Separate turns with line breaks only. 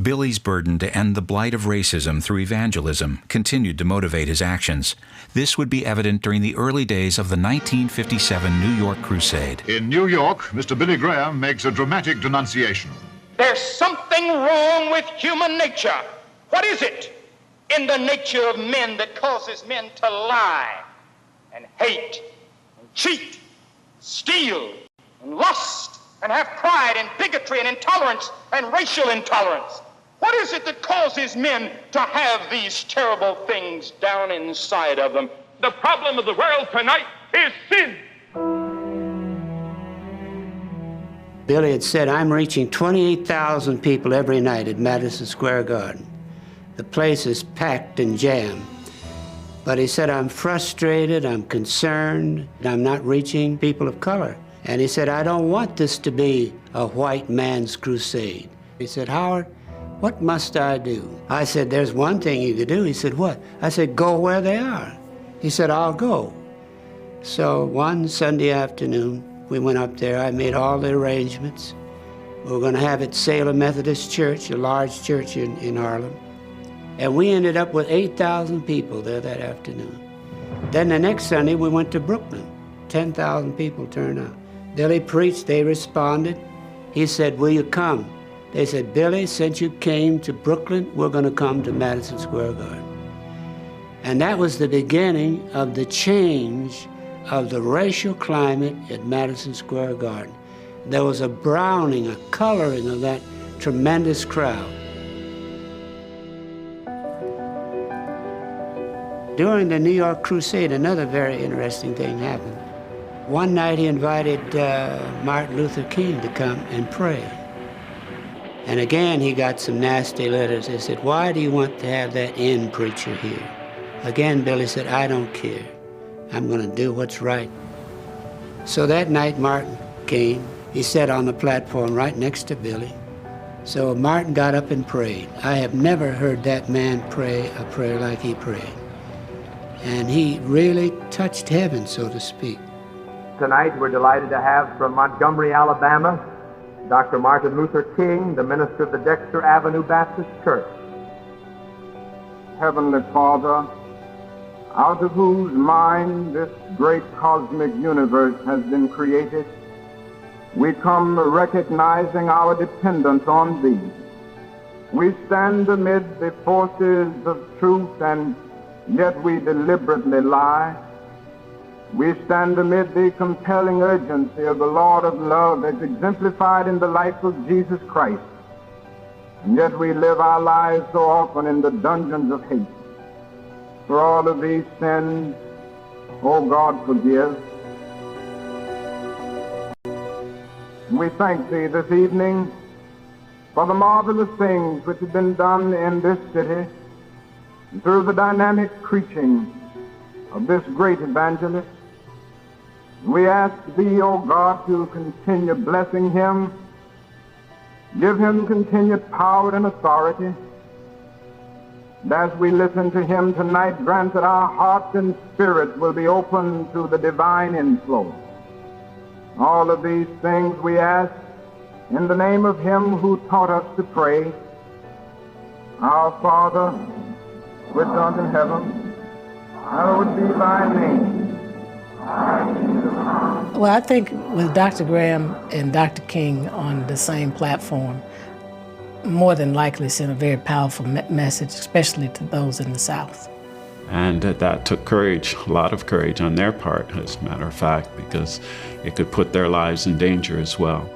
Billy's burden to end the blight of racism through evangelism continued to motivate his actions. This would be evident during the early days of the 1957 New York Crusade.
In New York, Mr. Billy Graham makes a dramatic denunciation.
There's something wrong with human nature. What is it in the nature of men that causes men to lie and hate and cheat, steal and lust and have pride and bigotry and intolerance and racial intolerance? What is it that causes men to have these terrible things down inside of them?
The problem of the world tonight is sin.
Billy had said, I'm reaching 28,000 people every night at Madison Square Garden. The place is packed and jammed. But he said, I'm frustrated, I'm concerned, I'm not reaching people of color. And he said, I don't want this to be a white man's crusade. He said, Howard, what must I do? I said, there's one thing you could do. He said, what? I said, go where they are. He said, I'll go. So one Sunday afternoon, we went up there. I made all the arrangements. We were going to have it Salem Methodist Church, a large church in Harlem. And we ended up with 8,000 people there that afternoon. Then the next Sunday, we went to Brooklyn. 10,000 people turned out. Billy preached, they responded. He said, will you come? They said, Billy, since you came to Brooklyn, we're going to come to Madison Square Garden. And that was the beginning of the change of the racial climate at Madison Square Garden. There was a browning, a coloring of that tremendous crowd. During the New York Crusade, another very interesting thing happened. One night he invited Martin Luther King to come and pray. And again, he got some nasty letters. They said, why do you want to have that in preacher here? Again, Billy said, I don't care. I'm going to do what's right. So that night, Martin came. He sat on the platform right next to Billy. So Martin got up and prayed. I have never heard that man pray a prayer like he prayed. And he really touched heaven, so to speak.
Tonight, we're delighted to have from Montgomery, Alabama, Dr. Martin Luther King, the minister of the Dexter Avenue Baptist Church.
Heavenly Father, out of whose mind this great cosmic universe has been created, we come recognizing our dependence on Thee. We stand amid the forces of truth, and yet we deliberately lie. We stand amid the compelling urgency of the Lord of love as exemplified in the life of Jesus Christ. And yet we live our lives so often in the dungeons of hate. For all of these sins, oh God, forgive. We thank Thee this evening for the marvelous things which have been done in this city through the dynamic preaching of this great evangelist. We ask Thee, O God, to continue blessing him, give him continued power and authority. And as we listen to him tonight, grant that our hearts and spirits will be open to the divine inflow. All of these things we ask in the name of him who taught us to pray. Our Father, which art in heaven, hallowed be thy name.
Well, I think with Dr. Graham and Dr. King on the same platform, more than likely sent a very powerful message, especially to those in the South.
And that took courage, a lot of courage on their part, as a matter of fact, because it could put their lives in danger as well.